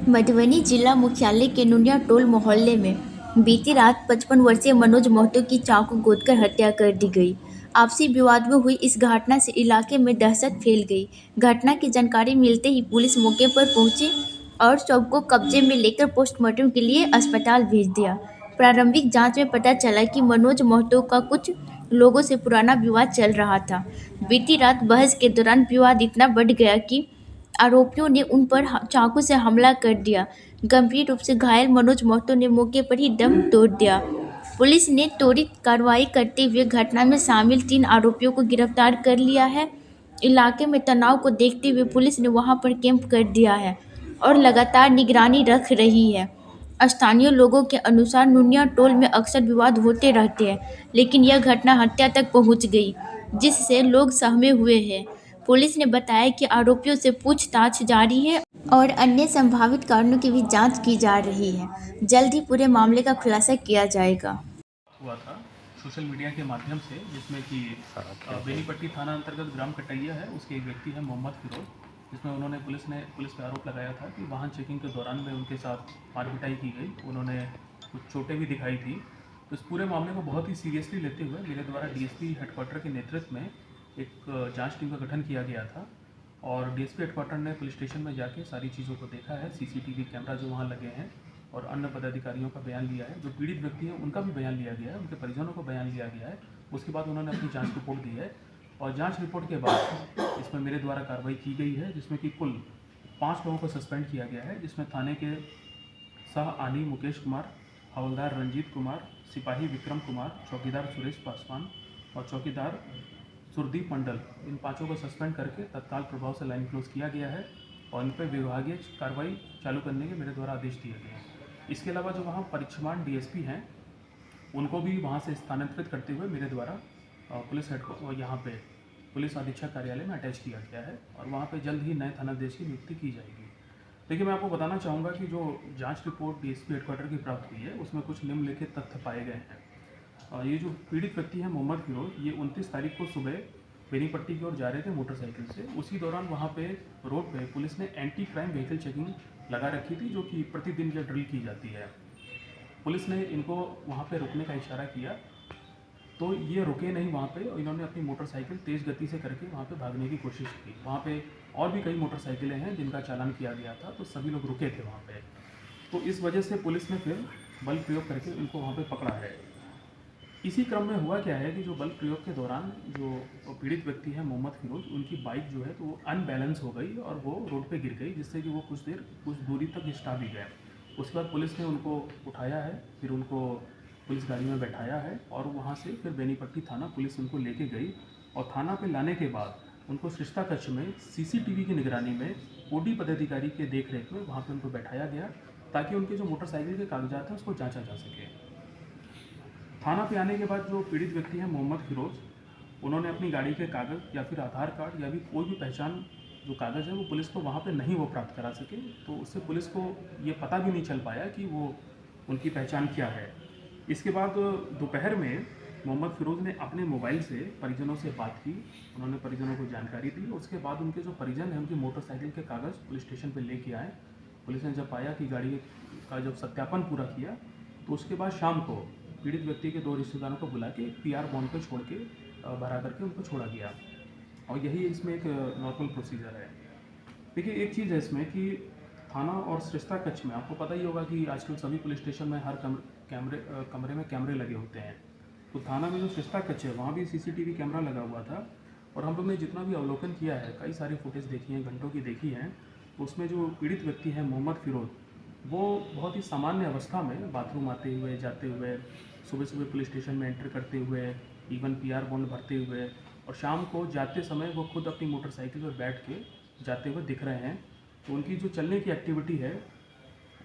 मधुबनी जिला मुख्यालय के नुनिया टोल मोहल्ले में बीती रात 55 वर्षीय मनोज महतो की चाकू गोदकर हत्या कर दी गई। आपसी विवाद में हुई इस घटना से इलाके में दहशत फैल गई। घटना की जानकारी मिलते ही पुलिस मौके पर पहुंची और शव को कब्जे में लेकर पोस्टमार्टम के लिए अस्पताल भेज दिया। प्रारंभिक जांच में पता चला कि मनोज महतो का कुछ लोगों से पुराना विवाद चल रहा था। बीती रात बहस के दौरान विवाद इतना बढ़ गया कि आरोपियों ने उन पर चाकू से हमला कर दिया। गंभीर रूप से घायल मनोज महतो ने मौके पर ही दम तोड़ दिया। पुलिस ने त्वरित कार्रवाई करते हुए घटना में शामिल 3 आरोपियों को गिरफ्तार कर लिया है। इलाके में तनाव को देखते हुए पुलिस ने वहां पर कैंप कर दिया है और लगातार निगरानी रख रही है। स्थानीय लोगों के अनुसार नुनिया टोल में अक्सर विवाद होते रहते हैं, लेकिन यह घटना हत्या तक पहुंच गई, जिससे लोग सहमे हुए हैं। पुलिस ने बताया कि आरोपियों से पूछताछ जारी है और अन्य संभावित कारणों की भी जांच की जा रही है। जल्द ही पूरे मामले का खुलासा किया जाएगा। हुआ था सोशल मीडिया के माध्यम से, जिसमें कि बेनीपट्टी थाना अंतर्गत ग्राम कटैया है, उसके एक व्यक्ति है मोहम्मद फिरोज, जिसमें उन्होंने पुलिस पे आरोप लगाया था कि वाहन चेकिंग के दौरान में उनके साथ मारपिटाई की गई, उन्होंने कुछ चोटें भी दिखाई थी। तो इस पूरे मामले को बहुत ही सीरियसली लेते हुए मेरे द्वारा डीएसपी हेडक्वार्टर के नेतृत्व में एक जांच टीम का गठन किया गया था और डीएसपी हेडक्वार्टर ने पुलिस स्टेशन में जाके सारी चीज़ों को देखा है। सीसीटीवी कैमरा जो वहाँ लगे हैं और अन्य पदाधिकारियों का बयान लिया है, जो पीड़ित व्यक्ति हैं उनका भी बयान लिया गया है, उनके परिजनों को बयान लिया गया है। उसके बाद उन्होंने अपनी जांच रिपोर्ट दी है और जांच रिपोर्ट के बाद इसमें मेरे द्वारा कार्रवाई की गई है, जिसमें कि कुल 5 लोगों को सस्पेंड किया गया है, जिसमें थाने के सह आनी मुकेश कुमार, हवलदार रंजीत कुमार, सिपाही विक्रम कुमार, चौकीदार सुरेश पासवान और चौकीदार सुरदीप मंडल, इन 5 को सस्पेंड करके तत्काल प्रभाव से लाइन क्लोज किया गया है और इन पर विभागीय कार्रवाई चालू करने के मेरे द्वारा आदेश दिए गए हैं। इसके अलावा जो वहाँ परिक्षमान डीएसपी हैं, उनको भी वहाँ से स्थानांतरित करते हुए मेरे द्वारा पुलिस हेड यहाँ पे पुलिस अधीक्षक कार्यालय में अटैच किया गया है और वहाँ पे जल्द ही नए थानाधीश की नियुक्ति की जाएगी। देखिए, मैं आपको बताना चाहूँगा कि जो जांच रिपोर्ट डीएसपी हेडक्वार्टर की प्राप्त हुई है, उसमें कुछ निम्नलिखित तथ्य पाए गए हैं। ये जो पीड़ित व्यक्ति हैं मोहम्मद फिरोज, ये 29 तारीख को सुबह बेनीपट्टी की ओर जा रहे थे मोटरसाइकिल से। उसी दौरान वहाँ पे रोड पे पुलिस ने एंटी क्राइम व्हीकल चेकिंग लगा रखी थी, जो कि प्रतिदिन ये ड्रिल की जाती है। पुलिस ने इनको वहाँ पे रुकने का इशारा किया तो ये रुके नहीं वहाँ पे, और इन्होंने अपनी मोटरसाइकिल तेज़ गति से करके वहाँ पे भागने की कोशिश की। वहाँ पे और भी कई मोटरसाइकिलें हैं जिनका चालान किया गया था, तो सभी लोग रुके थे वहाँ पे। तो इस वजह से पुलिस ने फिर बल प्रयोग करके उनको वहाँ पे पकड़ा है। इसी क्रम में हुआ क्या है कि जो बल प्रयोग के दौरान जो पीड़ित व्यक्ति है मोहम्मद फिरोज, उनकी बाइक जो है तो वो अनबैलेंस हो गई और वो रोड पे गिर गई, जिससे कि वो कुछ दूरी तक घिसटा भी गए। उसके बाद पुलिस ने उनको उठाया है, फिर उनको पुलिस गाड़ी में बैठाया है और वहाँ से फिर बेनीपट्टी थाना पुलिस उनको लेके गई और थाना पे लाने के बाद उनको शिष्टा कक्ष में सीसीटीवी की निगरानी में ओडी पदाधिकारी के देख रेख में वहाँ पे उनको बैठाया गया, ताकि उनके जो मोटरसाइकिल के कागजात हैं उसको जांचा जा सके। थाना पे आने के बाद जो पीड़ित व्यक्ति हैं मोहम्मद फिरोज, उन्होंने अपनी गाड़ी के कागज़ या फिर आधार कार्ड या भी कोई भी पहचान जो कागज़ है वो पुलिस को वहाँ पे नहीं वो प्राप्त करा सके, तो उससे पुलिस को ये पता भी नहीं चल पाया कि वो उनकी पहचान क्या है। इसके बाद दोपहर में मोहम्मद फिरोज ने अपने मोबाइल से परिजनों से बात की, उन्होंने परिजनों को जानकारी दी। उसके बाद उनके जो परिजन हैं उनकी मोटरसाइकिल के कागज़ पुलिस स्टेशन पर लेके आए। पुलिस ने जब पाया कि गाड़ी का जब सत्यापन पूरा किया, तो उसके बाद शाम को पीड़ित व्यक्ति के 2 रिश्तेदारों को बुला के पीआर बॉन्ड पे छोड़ के भरा करके उनको छोड़ा गया और यही इसमें एक नॉर्मल प्रोसीजर है। देखिए, एक चीज़ है इसमें कि थाना और सरिस्ता कक्ष में आपको पता ही होगा कि आजकल सभी पुलिस स्टेशन में हर कमरे में कैमरे लगे होते हैं। तो थाना में जो सरिस्ता कक्ष है वहाँ भी सीसीटीवी कैमरा लगा हुआ था और हम लोग ने जितना भी अवलोकन किया है, कई सारी फुटेज देखी हैं, घंटों की देखी हैं, तो उसमें जो पीड़ित व्यक्ति है मोहम्मद फिरोज, वो बहुत ही सामान्य अवस्था में बाथरूम आते हुए जाते हुए, सुबह सुबह पुलिस स्टेशन में एंटर करते हुए, इवन पीआर बॉन्ड भरते हुए और शाम को जाते समय वो खुद अपनी मोटरसाइकिल पर बैठ के जाते हुए दिख रहे हैं। तो उनकी जो चलने की एक्टिविटी है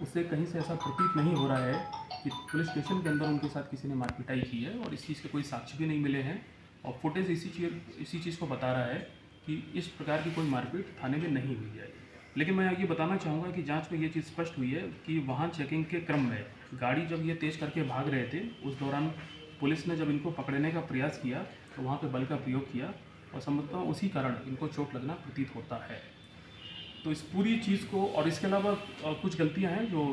उससे कहीं से ऐसा प्रतीत नहीं हो रहा है कि पुलिस स्टेशन के अंदर उनके साथ किसी ने मारपिटाई की है, और इस चीज़ के कोई साक्ष्य भी नहीं मिले हैं और फुटेज इसी चीज़ को बता रहा है कि इस प्रकार की कोई मारपीट थाने में नहीं हुई है। लेकिन मैं ये बताना चाहूँगा कि जांच में ये चीज़ स्पष्ट हुई है कि वाहन चेकिंग के क्रम में गाड़ी जब ये तेज़ करके भाग रहे थे, उस दौरान पुलिस ने जब इनको पकड़ने का प्रयास किया तो वहाँ पे बल का प्रयोग किया और संभवतः उसी कारण इनको चोट लगना प्रतीत होता है। तो इस पूरी चीज़ को और इसके अलावा कुछ गलतियां हैं जो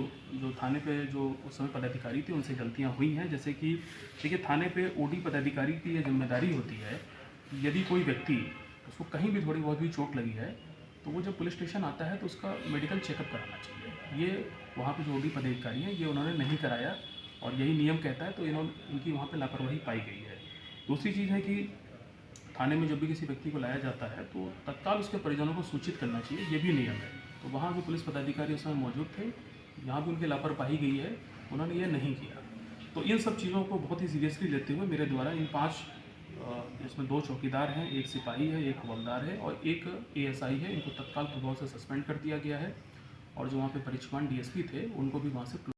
जो थाने पे जो उस समय पदाधिकारी थे उनसे गलतियां हुई हैं। जैसे कि देखिए, थाने पे ओडी पदाधिकारी की ये जिम्मेदारी होती है कि यदि कोई व्यक्ति, उसको कहीं भी थोड़ी बहुत भी चोट लगी है, तो वो जब पुलिस स्टेशन आता है तो उसका मेडिकल चेकअप कराना चाहिए। ये वहाँ पे जो ओडी पदाधिकारी हैं ये उन्होंने नहीं कराया और यही नियम कहता है, तो इनकी वहाँ पे लापरवाही पाई गई है। दूसरी चीज़ है कि थाने में जब भी किसी व्यक्ति को लाया जाता है तो तत्काल उसके परिजनों को सूचित करना चाहिए, ये भी नियम है। तो वहाँ जो पुलिस पदाधिकारी उस समय मौजूद थे, यहाँ भी उनकी लापरवाही गई है, उन्होंने ये नहीं किया। तो इन सब चीज़ों को बहुत ही सीरियसली लेते हुए मेरे द्वारा इन 5 इसमें 2 चौकीदार हैं, 1 सिपाही है, 1 हवलदार है और 1 एएसआई है, इनको तत्काल प्रभाव से सस्पेंड कर दिया गया है। और जो वहाँ पे परिचमान डीएसपी थे, उनको भी वहाँ से